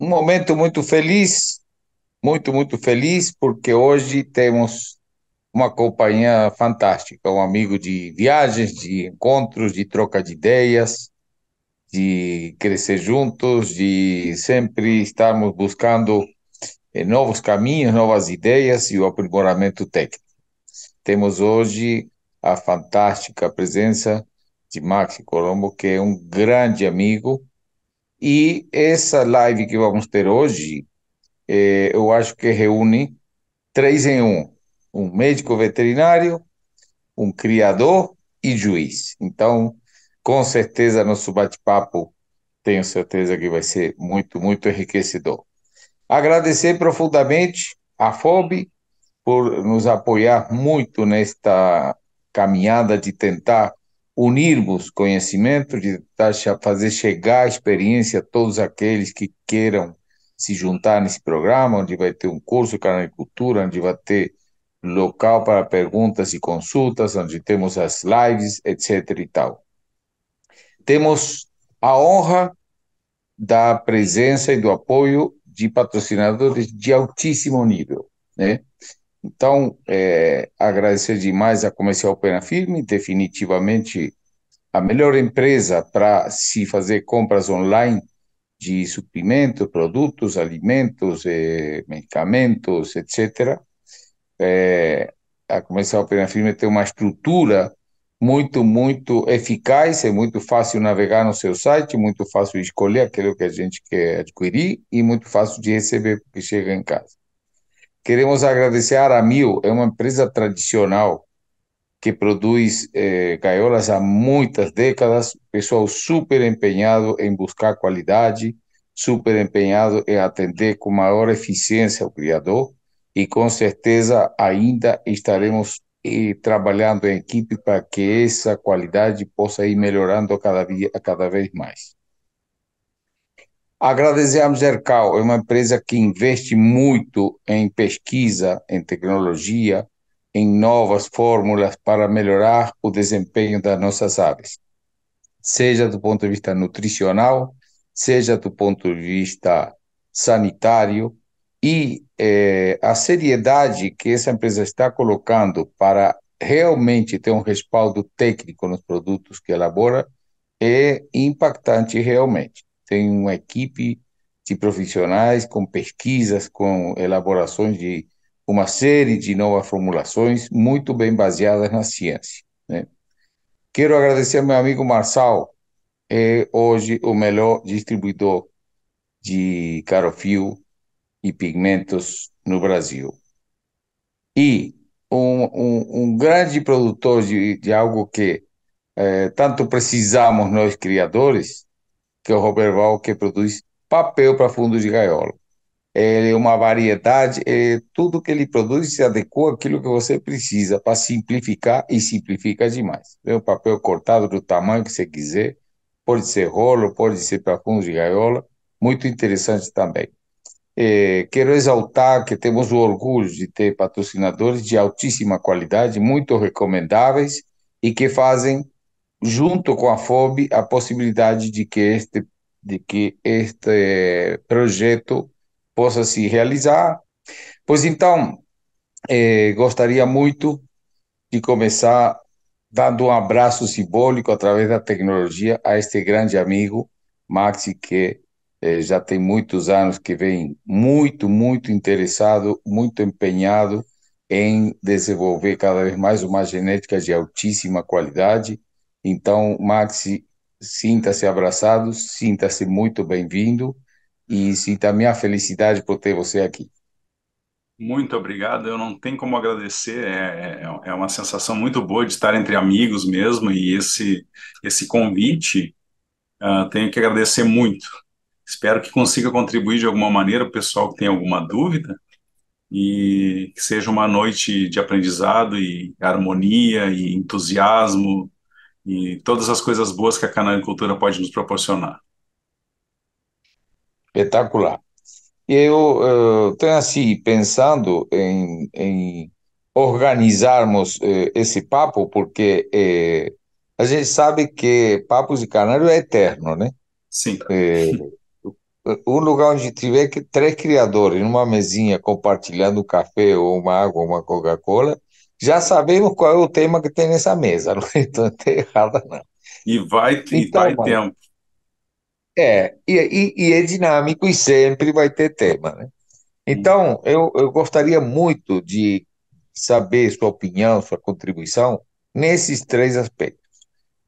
Um momento muito feliz, porque hoje temos uma companhia fantástica, um amigo de viagens, de encontros, de troca de ideias, de crescer juntos, de sempre estarmos buscando novos caminhos, novas ideias e o aprimoramento técnico. Temos hoje a fantástica presença de Maxi Colombo, que é um grande amigo, e essa live que vamos ter hoje, eu acho que reúne três em um: um médico veterinário, um criador e juiz. Então, com certeza, nosso bate-papo, tenho certeza que vai ser muito enriquecedor. Agradecer profundamente a FOB por nos apoiar muito nesta caminhada de tentar unirmos conhecimento, de tentar fazer chegar a experiência a todos aqueles que queiram se juntar nesse programa, onde vai ter um curso de canicultura, onde vai ter local para perguntas e consultas, onde temos as lives, etc. e tal. Temos a honra da presença e do apoio de patrocinadores de altíssimo nível, né? Então, agradecer demais a Comercial Pena Firme, definitivamente a melhor empresa para se fazer compras online de suprimentos, produtos, alimentos, medicamentos, etc. A Comercial Pena Firme tem uma estrutura muito eficaz, é muito fácil navegar no seu site, muito fácil escolher aquilo que a gente quer adquirir e muito fácil de receber porque chega em casa. Queremos agradecer a Aramil, é uma empresa tradicional que produz gaiolas há muitas décadas, pessoal super empenhado em buscar qualidade, super empenhado em atender com maior eficiência o criador, e com certeza ainda estaremos trabalhando em equipe para que essa qualidade possa ir melhorando cada vez mais. Agradecer a Amgercal, é uma empresa que investe muito em pesquisa, em tecnologia, em novas fórmulas para melhorar o desempenho das nossas aves, seja do ponto de vista nutricional, seja do ponto de vista sanitário, e a seriedade que essa empresa está colocando para realmente ter um respaldo técnico nos produtos que elabora é impactante realmente. Tem uma equipe de profissionais com pesquisas, com elaborações de uma série de novas formulações muito bem baseadas na ciência, né? Quero agradecer ao meu amigo Marçal, é hoje o melhor distribuidor de carofio e pigmentos no Brasil. E um grande produtor de algo que tanto precisamos nós criadores, que é o Roberval, que produz papel para fundo de gaiola. Ele é uma variedade, tudo que ele produz se adequa àquilo que você precisa para simplificar, e simplifica demais. É o papel cortado do tamanho que você quiser, pode ser rolo, pode ser para fundo de gaiola, muito interessante também. Quero exaltar que temos o orgulho de ter patrocinadores de altíssima qualidade, muito recomendáveis e que fazem, junto com a FOB, a possibilidade de que este projeto possa se realizar. Pois então, gostaria muito de começar dando um abraço simbólico através da tecnologia a este grande amigo, Maxi, que já tem muitos anos que vem muito interessado, muito empenhado em desenvolver cada vez mais uma genética de altíssima qualidade. Então, Maxi, sinta-se abraçado, sinta-se muito bem-vindo e sinta a minha felicidade por ter você aqui. Muito obrigado. Eu não tenho como agradecer. É uma sensação muito boa de estar entre amigos mesmo. E esse convite, tenho que agradecer muito. Espero que consiga contribuir de alguma maneira o pessoal que tem alguma dúvida e que seja uma noite de aprendizado e harmonia e entusiasmo e todas as coisas boas que a canalicultura pode nos proporcionar. Espetacular. Eu tenho assim, pensando em organizarmos esse papo, porque a gente sabe que Papos de Canário é eterno, né? Sim. um lugar onde tiver três criadores numa mesinha compartilhando um café ou uma água ou uma Coca-Cola, já sabemos qual é o tema que tem nessa mesa, não é? Então não tem errado, não. E vai Então, tempo. e é dinâmico e sempre vai ter tema, né? Então, eu gostaria muito de saber sua opinião, sua contribuição nesses três aspectos.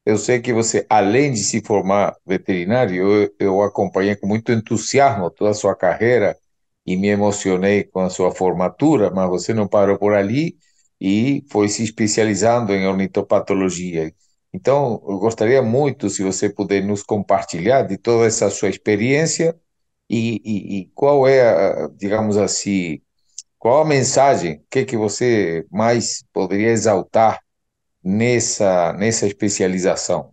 Eu sei que você, além de se formar veterinário, eu acompanhei com muito entusiasmo toda a sua carreira e me emocionei com a sua formatura, mas você não parou por ali e foi se especializando em ornitopatologia. Então, eu gostaria muito se você puder nos compartilhar de toda essa sua experiência e qual é, digamos assim, qual a mensagem, o que que você mais poderia exaltar nessa especialização?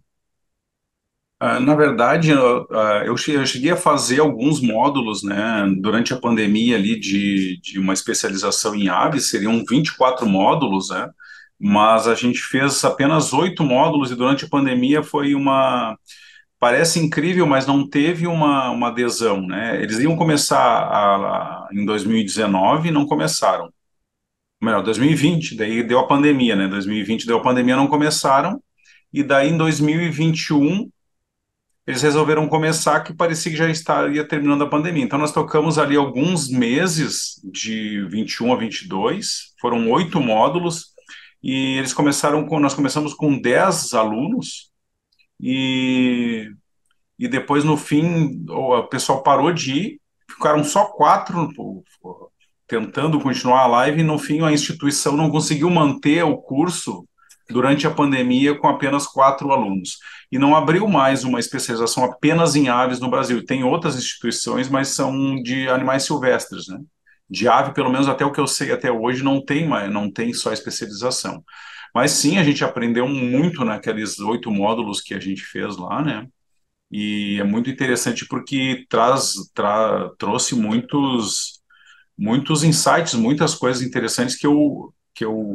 Na verdade, eu cheguei a fazer alguns módulos, né, durante a pandemia ali de uma especialização em aves, seriam 24 módulos, né, mas a gente fez apenas 8 módulos e durante a pandemia parece incrível, mas não teve uma adesão, né, eles iam começar em 2019 e não começaram, melhor, 2020, daí deu a pandemia, né, 2020 deu a pandemia, não começaram, e daí em 2021 eles resolveram começar que parecia que já estaria terminando a pandemia. Então, nós tocamos ali alguns meses, de 21 a 22, foram 8 módulos, e nós começamos com 10 alunos, e, e depois, no fim, o pessoal parou de ir, ficaram só 4 tentando continuar a live, e no fim a instituição não conseguiu manter o curso durante a pandemia com apenas 4 alunos. E não abriu mais uma especialização apenas em aves no Brasil. Tem outras instituições, mas são de animais silvestres, né? De ave, pelo menos até o que eu sei até hoje, não tem só especialização. Mas sim, a gente aprendeu muito naqueles 8 módulos que a gente fez lá, né? E é muito interessante porque trouxe muitos insights, muitas coisas interessantes que eu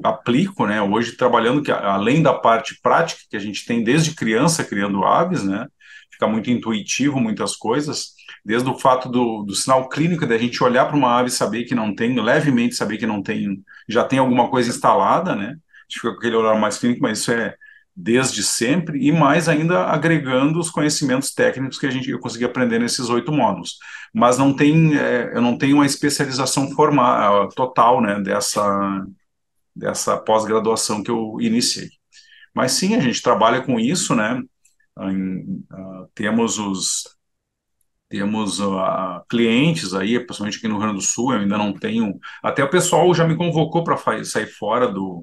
aplico, né, hoje trabalhando, que além da parte prática que a gente tem desde criança criando aves, né, fica muito intuitivo muitas coisas, desde o fato do sinal clínico, da gente olhar para uma ave e saber que não tem, levemente saber que não tem, já tem alguma coisa instalada, né, a gente fica com aquele olhar mais clínico, mas isso é desde sempre, e mais ainda agregando os conhecimentos técnicos que eu consegui aprender nesses 8 módulos, mas não tem, eu não tenho uma especialização formal, total, né, dessa pós-graduação que eu iniciei. Mas sim, a gente trabalha com isso, né, temos clientes aí, principalmente aqui no Rio Grande do Sul, eu ainda não tenho, até o pessoal já me convocou para sair fora do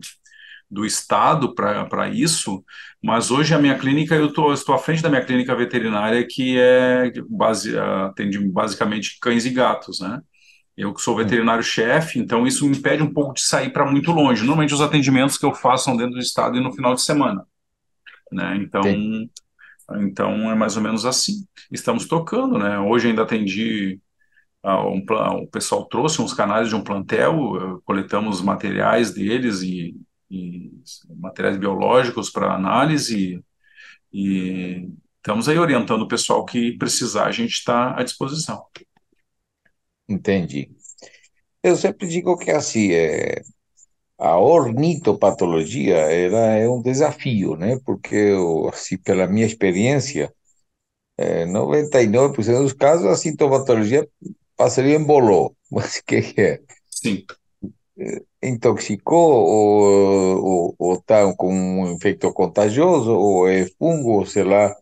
estado para isso, mas hoje a minha clínica, estou à frente da minha clínica veterinária, que atende basicamente cães e gatos, né? Eu que sou veterinário-chefe, então isso me impede um pouco de sair para muito longe. Normalmente os atendimentos que eu faço são dentro do estado e no final de semana, né? Então é mais ou menos assim. Estamos tocando, né? Hoje ainda atendi o pessoal trouxe uns canais de um plantel, coletamos materiais deles e materiais biológicos para análise e estamos aí orientando o pessoal que precisar, a gente está à disposição. Entendi. Eu sempre digo que assim, a ornitopatologia é um desafio, né? Porque, assim, pela minha experiência, 99% dos casos a sintomatologia passaria em bolô. Mas o que é? Sim. Intoxicou ou está com um infecto contagioso ou é fungo, sei lá.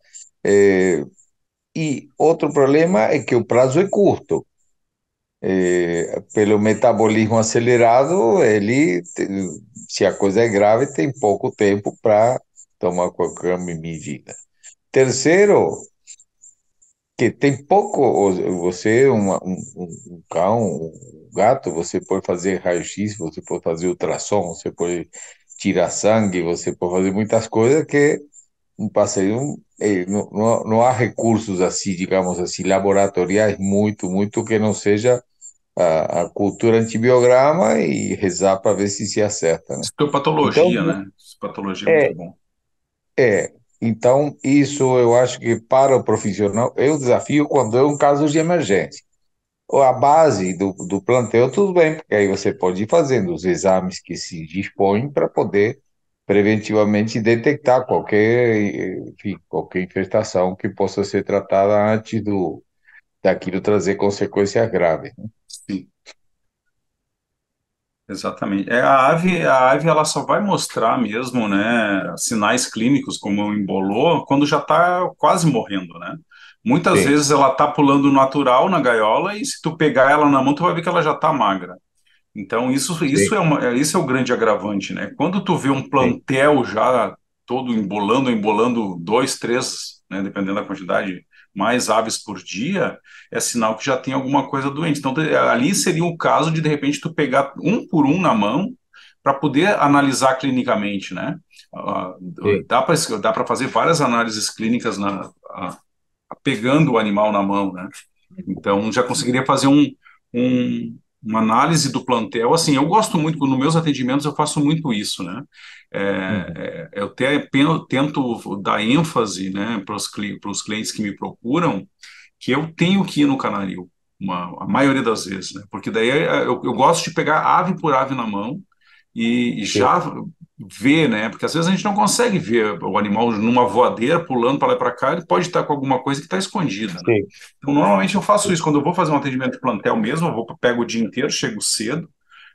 E outro problema é que o prazo é curto. Pelo metabolismo acelerado, se a coisa é grave, tem pouco tempo para tomar qualquer medida. Terceiro, que tem pouco, você, um cão, um gato, você pode fazer raio-x, você pode fazer ultrassom, você pode tirar sangue, você pode fazer muitas coisas que um passeio, não há recursos assim, digamos assim, laboratoriais muito que não seja a cultura antibiograma e rezar para ver se acerta, né? Então, Histopatologia, né? Histopatologia é muito é, bom. é. Então, isso eu acho que para o profissional é um desafio quando é um caso de emergência. A base do plantel, tudo bem, porque aí você pode ir fazendo os exames que se dispõem para poder preventivamente detectar enfim, qualquer infestação que possa ser tratada antes daquilo trazer consequências graves, né? Sim, exatamente. A ave ela só vai mostrar mesmo, né, sinais clínicos como embolou quando já está quase morrendo, né? Muitas Sim, vezes ela está pulando natural na gaiola e se tu pegar ela na mão, tu vai ver que ela já está magra. Então, sim, isso é o grande agravante, né? Quando tu vê um sim, plantel já todo embolando dois, três, né, dependendo da quantidade, mais aves por dia, é sinal que já tem alguma coisa doente. Então, ali seria o caso de repente, tu pegar um por um na mão para poder analisar clinicamente, né? Ah, sim. dá para fazer várias análises clínicas pegando o animal na mão, né? Então, já conseguiria fazer uma análise do plantel. Assim, eu gosto muito, nos meus atendimentos, eu faço muito isso, né? Uhum. Eu até tento dar ênfase, né, para os clientes que me procuram, que eu tenho que ir no canaril, a maioria das vezes, né? Porque daí eu gosto de pegar ave por ave na mão e Sim, já ver, né? Porque às vezes a gente não consegue ver o animal numa voadeira, pulando para lá e para cá, ele pode estar com alguma coisa que está escondida, né? sim, Então, normalmente eu faço isso. Quando eu vou fazer um atendimento de plantel mesmo, pego o dia inteiro, chego cedo,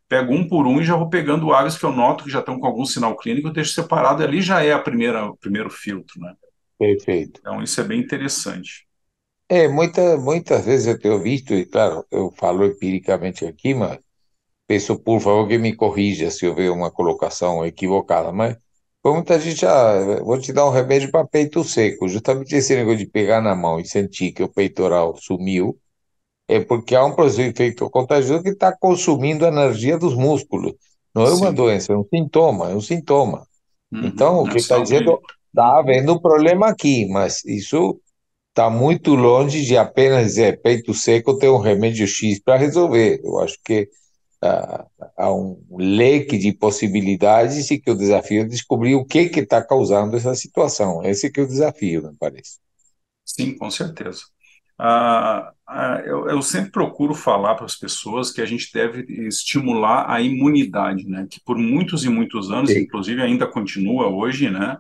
pego um por um e já vou pegando aves que eu noto que já estão com algum sinal clínico, eu deixo separado e ali já é o primeiro filtro, né? perfeito. Então, isso é bem interessante. Muitas vezes eu tenho visto, e claro, eu falo empiricamente aqui, mas peço por favor que me corrija se houver uma colocação equivocada, mas foi muita gente, vou te dar um remédio para peito seco, justamente esse negócio de pegar na mão e sentir que o peitoral sumiu, é porque há um processo infecto contagioso que está consumindo a energia dos músculos. Não é uma Sim. doença, é um sintoma, é um sintoma. Então, o É que está sinal dizendo, clínico. está Uhum. havendo um problema aqui, mas isso está muito longe de apenas dizer peito seco tem um remédio X para resolver. Eu acho que há um leque de possibilidades e que o desafio é descobrir o que está causando essa situação. Esse que é o desafio, me parece. Sim, com certeza. Eu sempre procuro falar para as pessoas que a gente deve estimular a imunidade, né? Que por muitos e muitos anos, Sim, inclusive ainda continua hoje, né?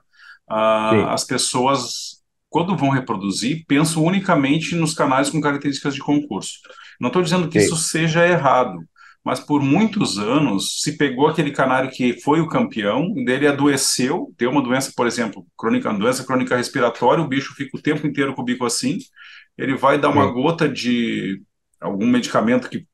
sim, As pessoas, quando vão reproduzir, pensam unicamente nos canais com características de concurso. Não estou dizendo que isso sim, seja errado, mas por muitos anos se pegou aquele canário que foi o campeão, dele adoeceu, deu uma doença, por exemplo, crônica, doença crônica respiratória, o bicho fica o tempo inteiro com o bico assim, ele vai dar uma sim, gota de algum medicamento que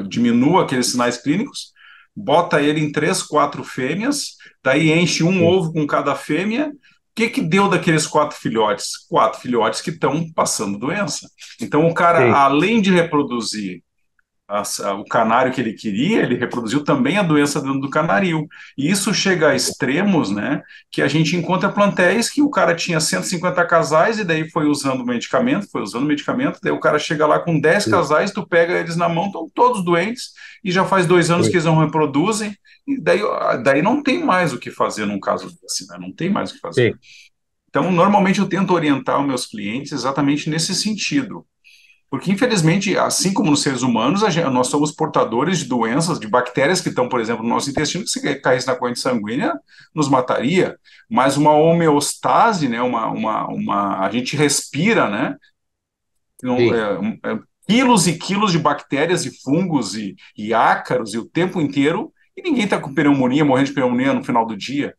diminua aqueles sinais clínicos, bota ele em três, quatro fêmeas, daí enche um sim, ovo com cada fêmea. O que deu daqueles quatro filhotes? Quatro filhotes que estão passando doença. Então, o cara, sim, além de reproduzir o canário que ele queria, ele reproduziu também a doença dentro do canaril. E isso chega a extremos, né, que a gente encontra plantéis que o cara tinha 150 casais e daí foi usando medicamento, daí o cara chega lá com 10 sim, casais, tu pega eles na mão, estão todos doentes, e já faz 2 anos que sim, eles não reproduzem, e daí não tem mais o que fazer num caso desse, né? Não tem mais o que fazer. sim, Então, normalmente eu tento orientar os meus clientes exatamente nesse sentido. Porque, infelizmente, assim como nos seres humanos, nós somos portadores de doenças, de bactérias que estão, por exemplo, no nosso intestino, que se caísse na corrente sanguínea, nos mataria. Mas uma homeostase, né, a gente respira, né, não- sim, é, quilos e quilos de bactérias e fungos e ácaros e o tempo inteiro, e ninguém está com pneumonia, morrendo de pneumonia no final do dia,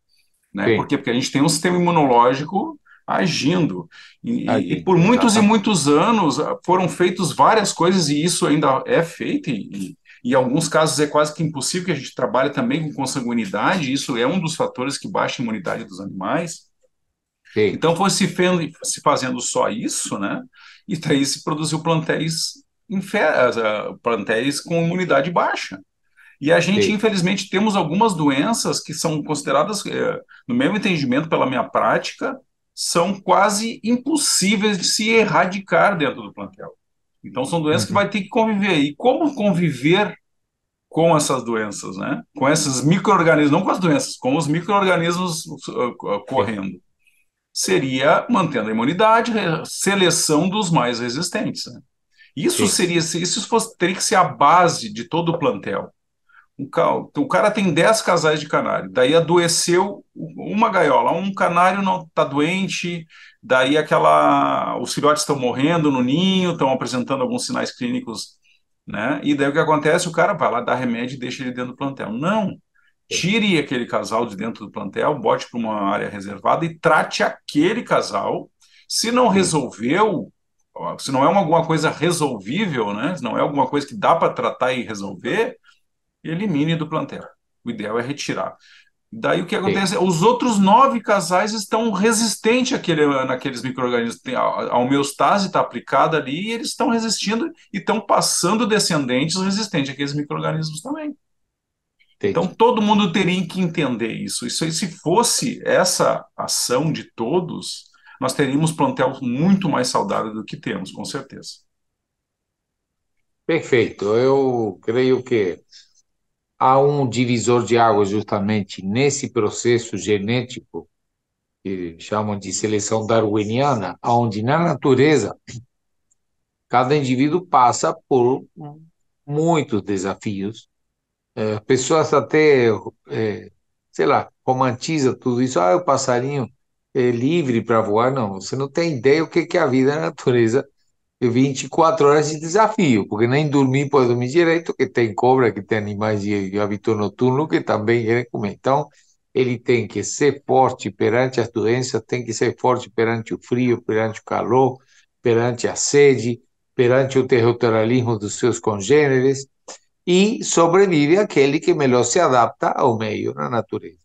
né? Por sim. quê? Porque a gente tem um sistema imunológico agindo. E por Agindo, muitos e exatamente. muitos anos foram feitas várias coisas, e isso ainda é feito, e em alguns casos é quase que impossível, que a gente trabalhe também com consanguinidade, isso é um dos fatores que baixa a imunidade dos animais. Sim, Então foi se fazendo só isso, né? E daí se produziu plantéis com imunidade baixa. E a gente, sim, infelizmente, temos algumas doenças que são consideradas, no meu entendimento, pela minha prática, são quase impossíveis de se erradicar dentro do plantel. Então, são doenças que uhum, vai ter que conviver. E como conviver com essas doenças, né? Com esses micro-organismos, não com as doenças, com os micro-organismos sim. correndo. seria mantendo a imunidade, seleção dos mais resistentes, né? Isso Sim, seria, se isso fosse, teria que ser a base de todo o plantel. O cara tem 10 casais de canário, daí adoeceu uma gaiola, um canário não está doente, daí os filhotes estão morrendo no ninho, estão apresentando alguns sinais clínicos, né? E daí o que acontece? O cara vai lá, dá remédio e deixa ele dentro do plantel. Não, sim, tire aquele casal de dentro do plantel, bote para uma área reservada e trate aquele casal. Se não sim, resolveu, se não é alguma coisa resolvível, né? Se não é alguma coisa que dá para tratar e resolver, elimine do plantel. O ideal é retirar. Daí o que sim. acontece? Os outros 9 casais estão resistentes naqueles micro-organismos. A homeostase está aplicada ali e eles estão resistindo e estão passando descendentes resistentes àqueles micro-organismos também. Então Entendi. todo mundo teria que entender isso. Isso aí, se fosse essa ação de todos, nós teríamos plantel muito mais saudável do que temos, com certeza. Perfeito. Eu creio que há um divisor de águas justamente nesse processo genético que chamam de seleção darwiniana, onde na natureza cada indivíduo passa por muitos desafios. Pessoas até, sei lá, romantiza tudo isso. Ah, o passarinho é livre para voar. Não, você não tem ideia o que é a vida na natureza. 24 horas de desafio, porque nem dormir pode dormir direito, que tem cobra, que tem animais de hábito noturno que também querem comer. Então, ele tem que ser forte perante as doenças, tem que ser forte perante o frio, perante o calor, perante a sede, perante o territorialismo dos seus congêneres, e sobrevive aquele que melhor se adapta ao meio, na natureza.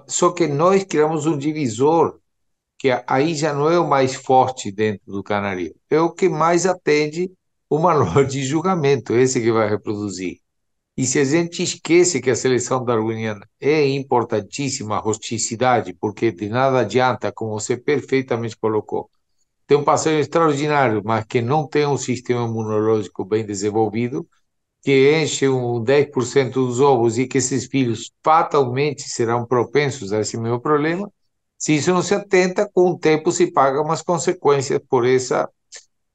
Só que nós criamos um divisor que aí já não é o mais forte dentro do canarinho, é o que mais atende o manual de julgamento, esse que vai reproduzir. E se a gente esquece que a seleção darwiniana é importantíssima, a rusticidade, porque de nada adianta, como você perfeitamente colocou, ter um passarinho extraordinário, mas que não tem um sistema imunológico bem desenvolvido, que enche um 10% dos ovos e que esses filhos fatalmente serão propensos a esse mesmo problema, se isso não se atenta, com o tempo se paga umas consequências por essa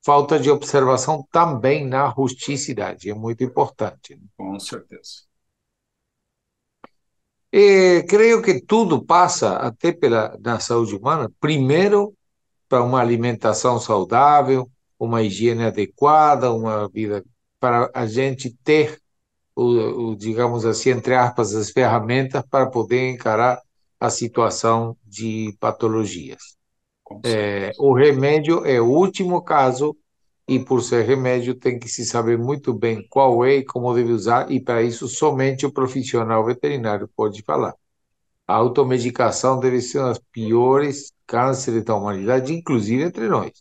falta de observação também na rusticidade. É muito importante. Com certeza. E creio que tudo passa, até pela, na saúde humana, primeiro para uma alimentação saudável, uma higiene adequada, uma vida para a gente ter digamos assim, entre aspas, as ferramentas para poder encarar a situação de patologias. Com certeza. O remédio é o último caso e, por ser remédio, tem que se saber muito bem qual é e como deve usar, e para isso somente o profissional veterinário pode falar. A automedicação deve ser uma das piores cânceres da humanidade, inclusive entre nós.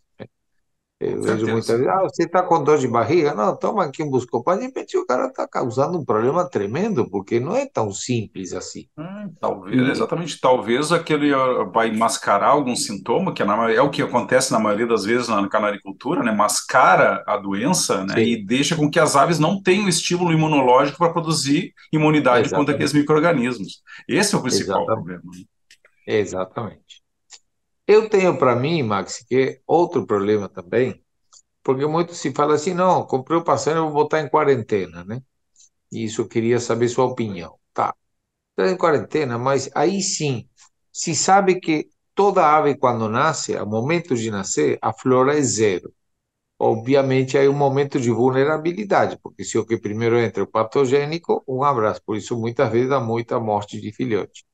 Com Eu vejo muitas certeza. vezes, ah, você está com dor de barriga? Não, toma aqui um Buscopan. De repente o cara está causando um problema tremendo, porque não é tão simples assim. Talvez, E, exatamente, talvez aquele vai mascarar algum sintoma, que é o que acontece na maioria das vezes na canaricultura, né? Mascara a doença, né? sim, E deixa com que as aves não tenham estímulo imunológico para produzir imunidade contra aqueles exatamente, micro-organismos. Esse é o principal exatamente, problema, né? exatamente. Eu tenho para mim, Max, que é outro problema também, porque muito se fala assim, não, comprei o passarinho, eu vou botar em quarentena, né? E isso eu queria saber sua opinião. Tá, está em quarentena, mas aí sim, se sabe que toda ave quando nasce, ao momento de nascer, a flora é zero. Obviamente, aí um momento de vulnerabilidade, porque se o que primeiro entra é o patogênico, um abraço. Por isso, muitas vezes, dá muita morte de filhote.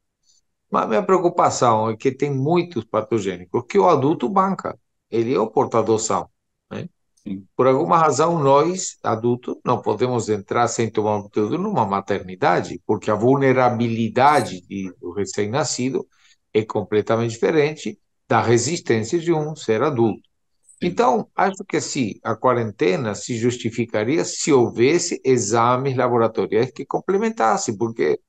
Mas minha preocupação é que tem muitos patogênicos que o adulto banca. Ele é o portador são, né? Sim, Por alguma razão, nós, adultos, não podemos entrar sem tomar um tudo numa maternidade, porque a vulnerabilidade do recém-nascido é completamente diferente da resistência de um ser adulto. sim. Então, acho que sim, a quarentena se justificaria se houvesse exames laboratoriais que complementassem, porque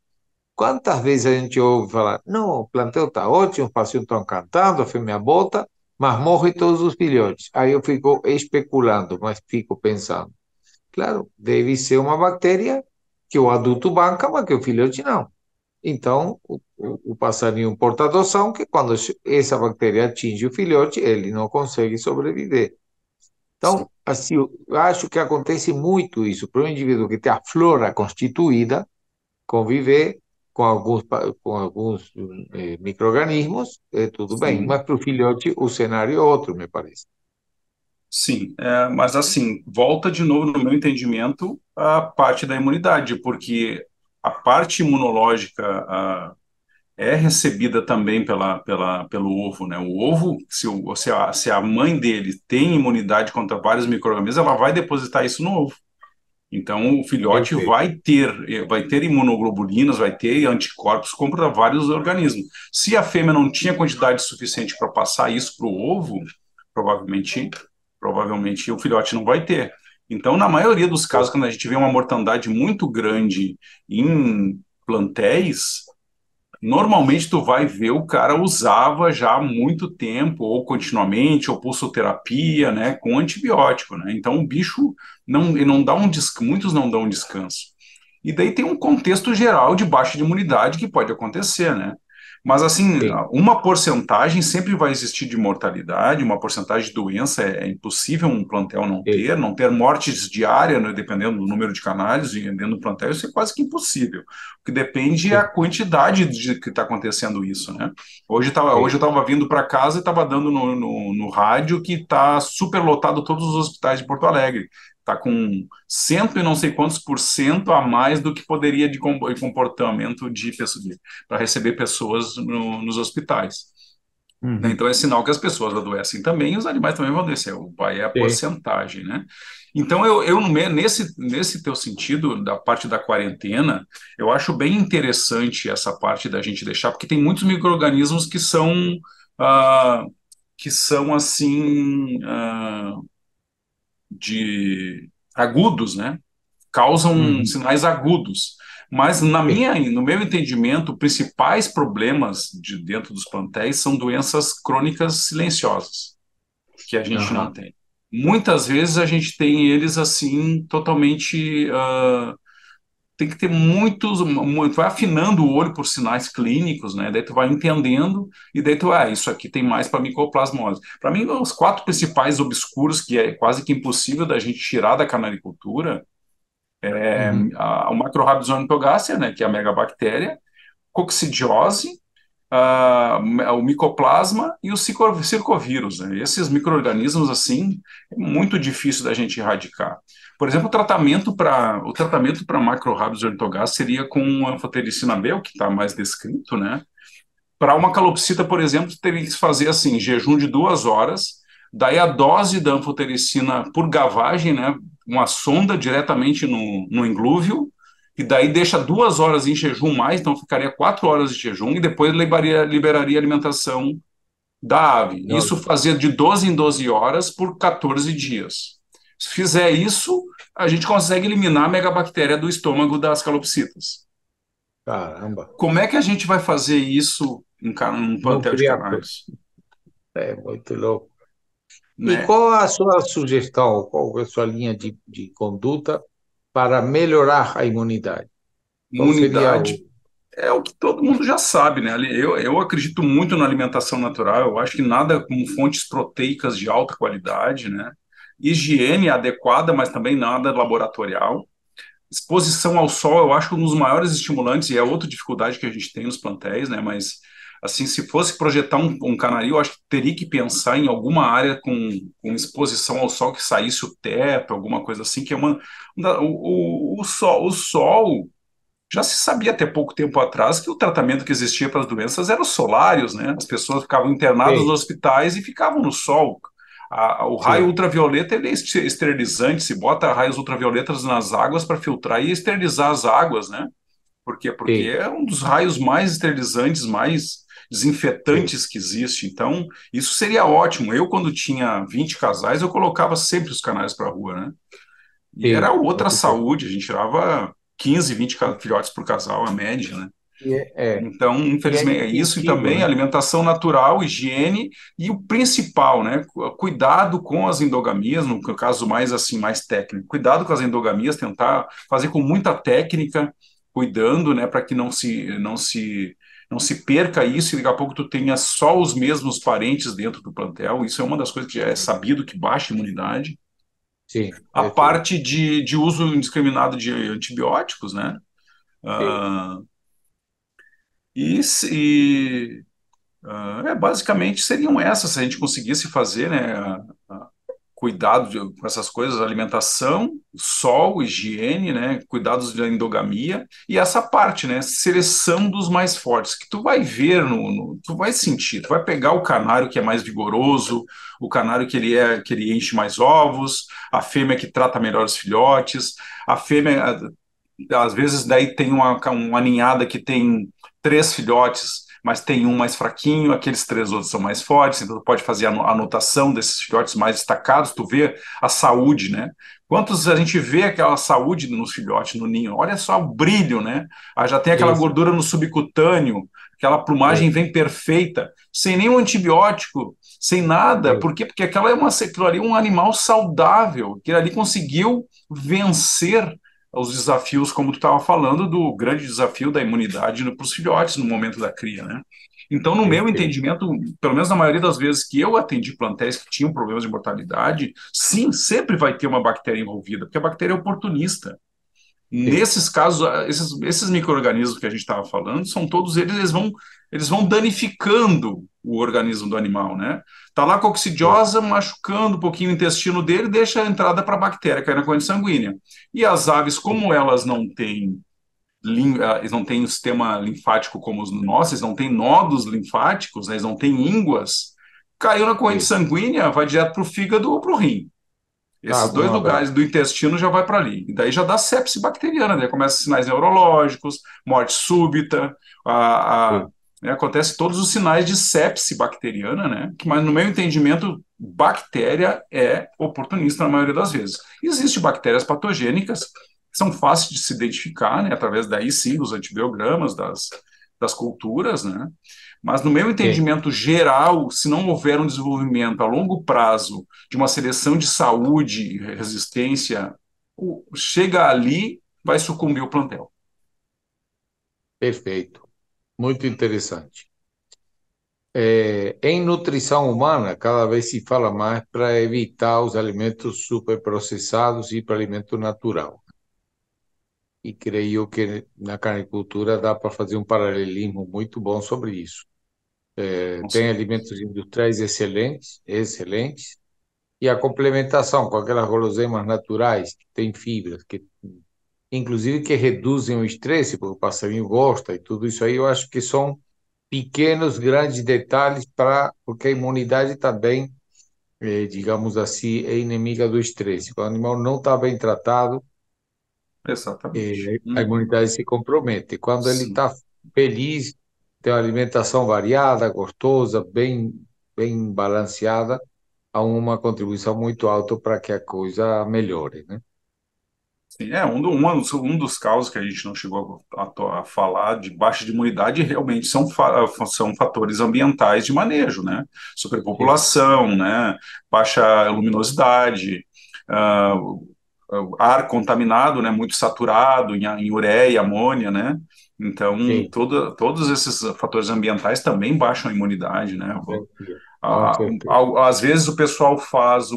quantas vezes a gente ouve falar, não, o plantel está ótimo, os pacientes estão cantando, a fêmea bota, mas morre todos os filhotes. Aí eu fico especulando, mas fico pensando, claro, deve ser uma bactéria que o adulto banca, mas que o filhote não. Então, o passarinho portador são que quando essa bactéria atinge o filhote, ele não consegue sobreviver. Sim, Então, assim, eu acho que acontece muito isso para um indivíduo que tem a flora constituída, conviver com alguns micro-organismos, tudo bem, sim. mas para o filhote o cenário é outro, me parece. Sim, mas assim, volta de novo no meu entendimento a parte da imunidade, porque a parte imunológica é recebida também pelo ovo, né? O ovo, se a mãe dele tem imunidade contra vários micro-organismos, ela vai depositar isso no ovo. Então, o filhote Perfeito. vai ter imunoglobulinas, vai ter anticorpos contra vários organismos. Se a fêmea não tinha quantidade suficiente para passar isso para o ovo, provavelmente, provavelmente o filhote não vai ter. Então, na maioria dos casos, quando a gente vê uma mortandade muito grande em plantéis, normalmente tu vai ver o cara usava já há muito tempo, ou continuamente, ou pulsoterapia, né, com antibiótico, né? Então o bicho ele não dá muitos não dão um descanso. E daí tem um contexto geral de baixa de imunidade que pode acontecer, né? Mas assim, Sim, uma porcentagem sempre vai existir de mortalidade, uma porcentagem de doença é impossível um plantel sim, não ter mortes diárias, né, dependendo do número de canários dentro do plantel, isso é quase que impossível. O que depende é a sim, quantidade de que está acontecendo isso, né? Hoje sim. eu estava vindo para casa e estava dando no rádio que está super lotado todos os hospitais de Porto Alegre. Está com cento e não sei quantos por cento a mais do que poderia de comportamento de pessoas para receber pessoas nos hospitais. Né? Uhum. Então é sinal que as pessoas adoecem também e os animais também vão adoecer. O pai é a Sim, porcentagem, né? Então eu nesse teu sentido da parte da quarentena, eu acho bem interessante essa parte da gente deixar, porque tem muitos micro-organismos ah, que são assim de agudos, né? Causam uhum. sinais agudos. Mas Sim. no meu entendimento, principais problemas de dentro dos plantéis são doenças crônicas silenciosas, que a gente não Aham. tem. Muitas vezes a gente tem eles assim totalmente tem que ter vai afinando o olho por sinais clínicos, né? Daí tu vai entendendo e daí isso aqui tem mais para micoplasmose. Para mim, os quatro principais obscuros que é quase que impossível da gente tirar da canalicultura Uhum. o Macrorhabdis ornithogaster, né, que é a megabactéria, coccidiose, o micoplasma e o circovírus. Né? Esses micro-organismos, assim, é muito difícil da gente erradicar. Por exemplo, o tratamento para Macrorhabdis ornithogaster seria com anfotericina B, o que está mais descrito, né? Para uma calopsita, por exemplo, teria que se fazer assim, jejum de 2 horas, daí a dose da anfotericina por gavagem, né, uma sonda diretamente no inglúvio, e daí deixa 2 horas em jejum mais, então ficaria 4 horas de jejum, e depois liberaria a alimentação da ave. Nossa, Isso fazia de 12 em 12 horas por 14 dias. Se fizer isso, a gente consegue eliminar a megabactéria do estômago das calopsitas. caramba. Como é que a gente vai fazer isso num Não plantel de queria. canais? É muito louco. E Né? qual a sua sugestão, qual é a sua linha de conduta para melhorar a imunidade? Qual seria o. Imunidade é o que todo mundo já sabe, né? Eu acredito muito na alimentação natural, eu acho que nada como fontes proteicas de alta qualidade, né? Higiene adequada, mas também nada laboratorial. Exposição ao sol, eu acho que um dos maiores estimulantes, e é outra dificuldade que a gente tem nos plantéis, né? Mas, assim, se fosse projetar um canarinho, eu acho que teria que pensar em alguma área com exposição ao sol que saísse o teto, alguma coisa assim, que é o sol já se sabia até pouco tempo atrás que o tratamento que existia para as doenças era os solários, né? As pessoas ficavam internadas nos Sim, hospitais e ficavam no sol. O raio sim, ultravioleta ele é esterilizante, se bota raios ultravioletas nas águas para filtrar e esterilizar as águas, né? Por quê? Porque sim, é um dos raios mais esterilizantes, mais sim, desinfetantes que existe. Então, isso seria ótimo. Eu, quando tinha 20 casais, eu colocava sempre os canais para a rua, né? E era sim, outra muito bom. saúde, a gente tirava 15, 20 filhotes por casal, a média, né? É, Então, e é infelizmente, é isso e instintivo, também né? alimentação natural, higiene e o principal, né? Cuidado com as endogamias, no caso mais assim, mais técnico. Cuidado com as endogamias, tentar fazer com muita técnica, cuidando, né, para que não se perca isso e daqui a pouco tu tenha só os mesmos parentes dentro do plantel. Isso é uma das coisas que já é sabido que baixa a imunidade. Sim, A perfeito. parte de uso indiscriminado de antibióticos, né? Sim, Ah, e, se- basicamente seriam essas, se a gente conseguisse fazer, né, cuidado com essas coisas, alimentação, sol, higiene, né, cuidados da endogamia e essa parte, né, seleção dos mais fortes, que tu vai ver tu vai sentir, tu vai pegar o canário que é mais vigoroso, o canário que ele enche mais ovos, a fêmea que trata melhor os filhotes, a fêmea às vezes daí tem uma ninhada que tem três filhotes, mas tem um mais fraquinho, aqueles três outros são mais fortes, então tu pode fazer a anotação desses filhotes mais destacados, tu vê a saúde, né? Quantos a gente vê aquela saúde nos filhotes, no ninho? Olha só o brilho, né? Já tem aquela sim, sim. gordura no subcutâneo, aquela plumagem É, vem perfeita, sem nenhum antibiótico, sem nada. é, Por quê? Porque aquilo ali é um animal saudável, que ali conseguiu vencer os desafios, como tu estava falando, do grande desafio da imunidade para os filhotes no momento da cria, né? Então, no meu perfeito. entendimento, pelo menos na maioria das vezes que eu atendi plantéis que tinham problemas de mortalidade, sim, sempre vai ter uma bactéria envolvida, porque a bactéria é oportunista. Sim, Nesses casos, esses micro-organismos que a gente estava falando, são todos eles, eles vão danificando o organismo do animal, né? Tá lá com a sim, coccidiosa, machucando um pouquinho o intestino dele, deixa a entrada para a bactéria cair na corrente sanguínea. E as aves, como elas eles não têm um sistema linfático como os nossos, eles não têm nodos linfáticos, né? Eles não têm ínguas, caiu na corrente sim. sanguínea, vai direto para o fígado ou para o rim. Ah, Esses dois um lugares abraço. do intestino já vai para ali. E daí já dá sepse bacteriana, daí começa sinais neurológicos, morte súbita, Sim, né, acontece todos os sinais de sepse bacteriana, né? Mas no meu entendimento, bactéria é oportunista na maioria das vezes. Existem bactérias patogênicas que são fáceis de se identificar, né? Através daí sim dos antibiogramas, das culturas, né? Mas, no meu sim. entendimento geral, se não houver um desenvolvimento a longo prazo de uma seleção de saúde e resistência, chega ali, vai sucumbir o plantel. Perfeito. Muito interessante. Em nutrição humana, cada vez se fala mais para evitar os alimentos superprocessados e para alimento natural. E creio que na canicultura dá para fazer um paralelismo muito bom sobre isso. Tem alimentos industriais excelentes, excelentes, e a complementação com aquelas guloseimas naturais que têm fibras, que inclusive que reduzem o estresse, porque o passarinho gosta e tudo isso aí, eu acho que são pequenos, grandes detalhes para, porque a imunidade também, digamos assim, é inimiga do estresse. Quando o animal não está bem tratado, Exatamente. a Uhum. imunidade se compromete. Quando ele Sim. está feliz, tem uma alimentação variada, gostosa, bem balanceada, há uma contribuição muito alta para que a coisa melhore, né? Sim, um dos causos que a gente não chegou a falar de baixa de imunidade realmente são fatores ambientais de manejo, né? Sim, Superpopulação, né? Baixa luminosidade, ah, ar contaminado, né? Muito saturado em ureia, amônia, né? Então, sim, todos esses fatores ambientais também baixam a imunidade, né? influencia, com certeza. Às vezes o pessoal faz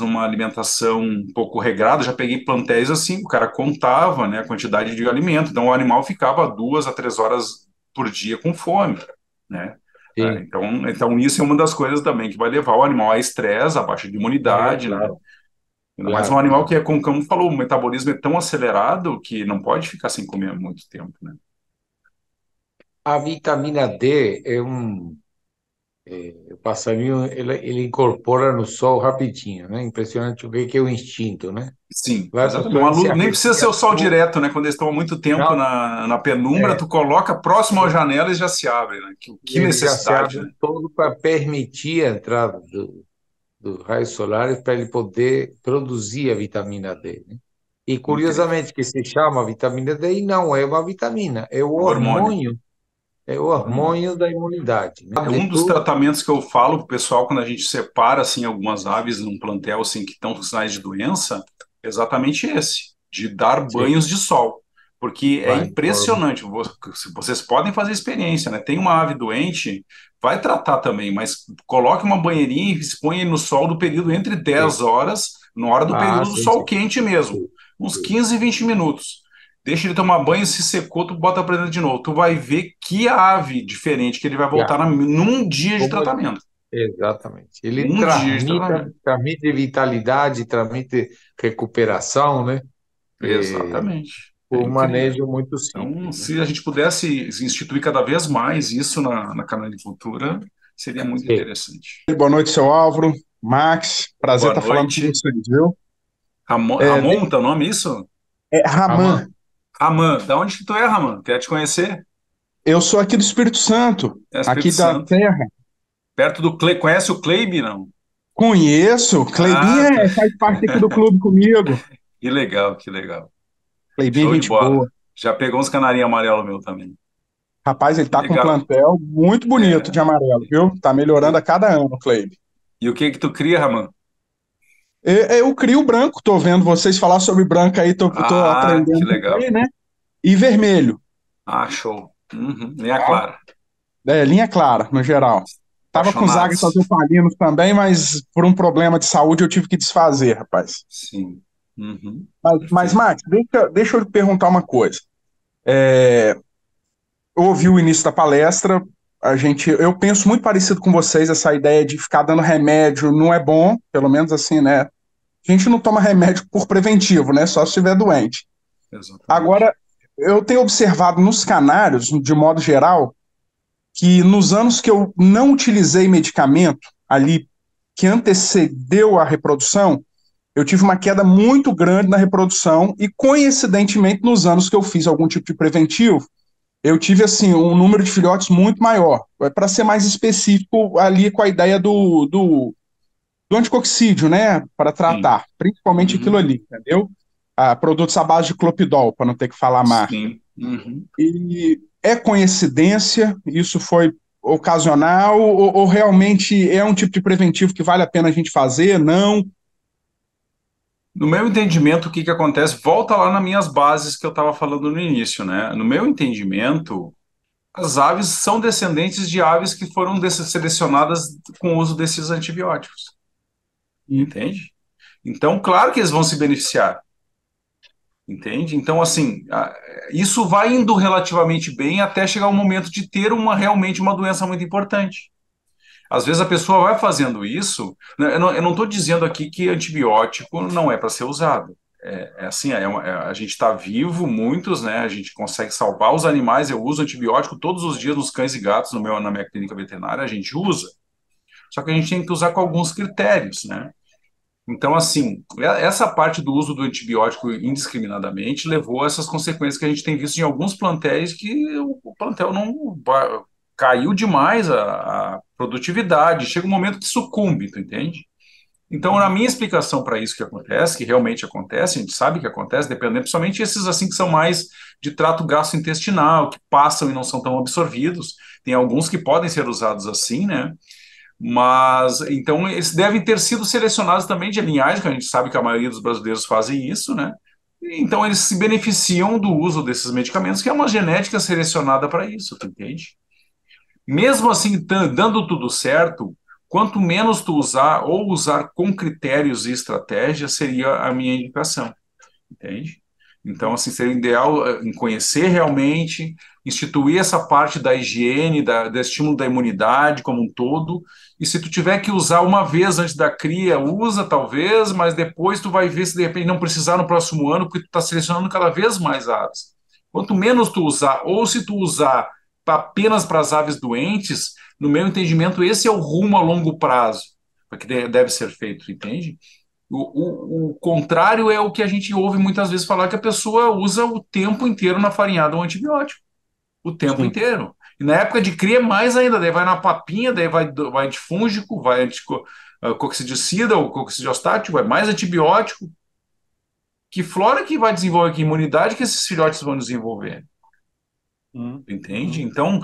uma alimentação um pouco regrada. Já peguei plantéis assim, o cara contava, né, a quantidade de alimento, então o animal ficava 2 a 3 horas por dia com fome, né? Sim, Então isso é uma das coisas também que vai levar o animal a estresse, a baixa de imunidade, né? claro, Ainda mais um claro, animal claro. que é, como falou, o metabolismo é tão acelerado que não pode ficar sem comer muito tempo, né? A vitamina D o passarinho, ele incorpora no sol rapidinho, né? Impressionante o que é o instinto, né? Sim, Vai para o exatamente. sol, ele se Nem precisa ser arrepia o sol todo. direto, né? Quando eles estão há muito tempo Não, na penumbra, é, tu coloca próximo à janela e já se abre, né? Que e ele já se necessidade, abre né? todo para permitir a entrada do raios solares para ele poder produzir a vitamina D, né? E Incrível. curiosamente que se chama vitamina D e não é uma vitamina, É um hormônio. é o Hormônio. hormônio da imunidade, né? É De um dos tudo, tratamentos que eu falo pro pessoal quando a gente separa assim algumas aves num plantel assim que estão com sinais de doença, é exatamente esse, de dar sim, banhos de sol. porque é vai. impressionante. Vocês podem fazer experiência, né? Tem uma ave doente, vai tratar também, mas coloque uma banheirinha e expõe no sol do período entre Sim. 10 horas, na hora do Ah, período do sim, sol sim. quente mesmo, Sim, uns sim. 15, 20 minutos. Deixa ele tomar banho, se secou, tu bota pra dentro de novo. Tu vai ver que ave diferente que ele vai Já. voltar num dia de Como ele- tratamento. Exatamente. Ele Um dia de transmite, tratamento. transmite vitalidade, transmite recuperação, né? É, Exatamente. É por um incrível. manejo muito Então, simples, né? se a gente pudesse instituir cada vez mais isso na canalicultura, seria muito Sim. interessante. Boa noite, seu Álvaro, Max, prazer Boa estar falando com noite. vocês, viu? Ramon, É, Ramon, teu nome é isso? Aman, Raman, Raman. Da onde que tu é, Raman? Quer te conhecer? eu sou aqui do Espírito Santo, É aqui Espírito da Santo. Terra. Perto do Cle... Conhece o Kleibe, não? Conheço, Ah, Cleibinha tá. faz parte aqui do clube comigo. Que legal, que legal. Cleibinha é Show de gente bola. boa. Já pegou uns canarinhos amarelos meu também. Rapaz, ele Que tá com um legal. plantel muito bonito É. de amarelo, viu? Tá melhorando a E, cada ano, Cleibe. e o que que tu cria, Raman? Eu crio branco, tô vendo vocês falar sobre branco aí, tô Ah, que aprendendo legal. também, né? E vermelho, Ah, show. Uhum. Linha tá? clara. Linha clara, no geral. Tava com os águias Apaixonados. opalinos também, mas por um problema de saúde eu tive que desfazer, rapaz. Sim. Uhum. Mas Perfeito. Max, deixa eu lhe perguntar uma coisa. Eu ouvi o início da palestra, eu penso muito parecido com vocês, essa ideia de ficar dando remédio não é bom, pelo menos assim, né? A gente não toma remédio por preventivo, né? Só se estiver doente. Exatamente. Agora, eu tenho observado nos canários, de modo geral, que nos anos que eu não utilizei medicamento ali que antecedeu a reprodução, eu tive uma queda muito grande na reprodução e, coincidentemente, nos anos que eu fiz algum tipo de preventivo, eu tive assim um número de filhotes muito maior. Para ser mais específico, ali com a ideia do anticoxídeo, né, para Sim. tratar, principalmente aquilo Uhum. ali, entendeu? Produtos à base de clopidol, para não ter que falar a marca. Sim. Uhum. E é coincidência? Isso foi ocasional ou realmente é um tipo de preventivo que vale a pena a gente fazer? Não. No meu entendimento, o que que acontece? Volta lá nas minhas bases que eu estava falando no início, né? No meu entendimento, as aves são descendentes de aves que foram selecionadas com o uso desses antibióticos, entende? Então, claro que eles vão se beneficiar, entende? Então, assim, isso vai indo relativamente bem até chegar o momento de ter realmente uma doença muito importante. Às vezes a pessoa vai fazendo isso, né. Eu não estou dizendo aqui que antibiótico não é para ser usado. É assim, a gente está vivo, muitos, né? A gente consegue salvar os animais. Eu uso antibiótico todos os dias nos cães e gatos na minha clínica veterinária, a gente usa. Só que a gente tem que usar com alguns critérios, né? Então, assim, essa parte do uso do antibiótico indiscriminadamente levou a essas consequências que a gente tem visto em alguns plantéis que o plantel não caiu demais a produtividade, chega um momento que sucumbe, tu entende? Então, na minha explicação para isso que acontece, que realmente acontece, a gente sabe que acontece, dependendo, principalmente esses assim que são mais de trato gastrointestinal, que passam e não são tão absorvidos, tem alguns que podem ser usados assim, né? Mas, então, eles devem ter sido selecionados também de linhagem, que a gente sabe que a maioria dos brasileiros fazem isso, né? Então, eles se beneficiam do uso desses medicamentos, que é uma genética selecionada para isso, tu entende? Mesmo assim, dando tudo certo, quanto menos tu usar, ou usar com critérios e estratégias, seria a minha indicação, entende? Então, assim, seria ideal em conhecer realmente, instituir essa parte da higiene, do estímulo da imunidade como um todo, e se tu tiver que usar uma vez antes da cria, usa talvez, mas depois tu vai ver se de repente não precisar no próximo ano, porque tu está selecionando cada vez mais aves. Quanto menos tu usar, ou se tu usar apenas para as aves doentes, no meu entendimento, esse é o rumo a longo prazo, que deve ser feito, entende? O contrário é o que a gente ouve muitas vezes falar que a pessoa usa o tempo inteiro na farinhada um antibiótico. O tempo Sim. inteiro. E na época de cria, mais ainda. Daí vai na papinha, daí vai antifúngico, vai coccidicida ou coccidiostático, vai mais antibiótico. Que flora que vai desenvolver, que imunidade que esses filhotes vão desenvolver? Uhum. Entende? Uhum. Então,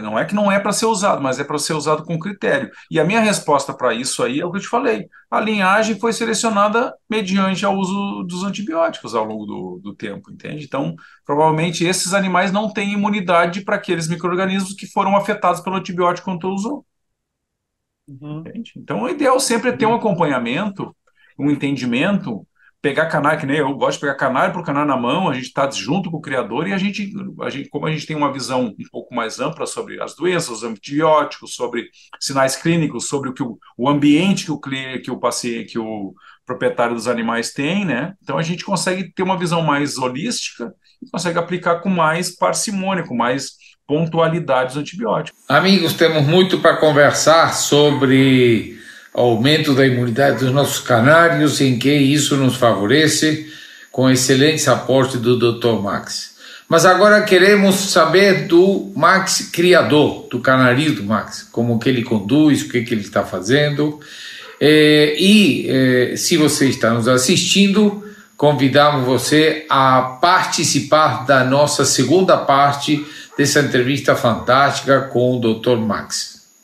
não é que não é para ser usado, mas é para ser usado com critério. E a minha resposta para isso aí é o que eu te falei. A linhagem foi selecionada mediante o uso dos antibióticos ao longo do tempo, entende? Então, provavelmente esses animais não têm imunidade para aqueles micro-organismos que foram afetados pelo antibiótico quando tu usou. Entende? Então, o ideal sempre é ter um acompanhamento, um entendimento, pegar canário, que nem eu gosto de pegar canário por canário na mão, a gente está junto com o criador e como a gente tem uma visão um pouco mais ampla sobre as doenças, os antibióticos, sobre sinais clínicos, sobre o ambiente que o paciente, que o proprietário dos animais tem, né? Então a gente consegue ter uma visão mais holística e consegue aplicar com mais parcimônia, com mais pontualidade os antibióticos. Amigos, temos muito para conversar sobre o aumento da imunidade dos nossos canários, em que isso nos favorece, com excelentes aportes do Dr. Max. Mas agora queremos saber do Max criador, do canarismo Max, como que ele conduz, o que ele está fazendo. Se você está nos assistindo, convidamos você a participar da nossa segunda parte dessa entrevista fantástica com o Dr. Max.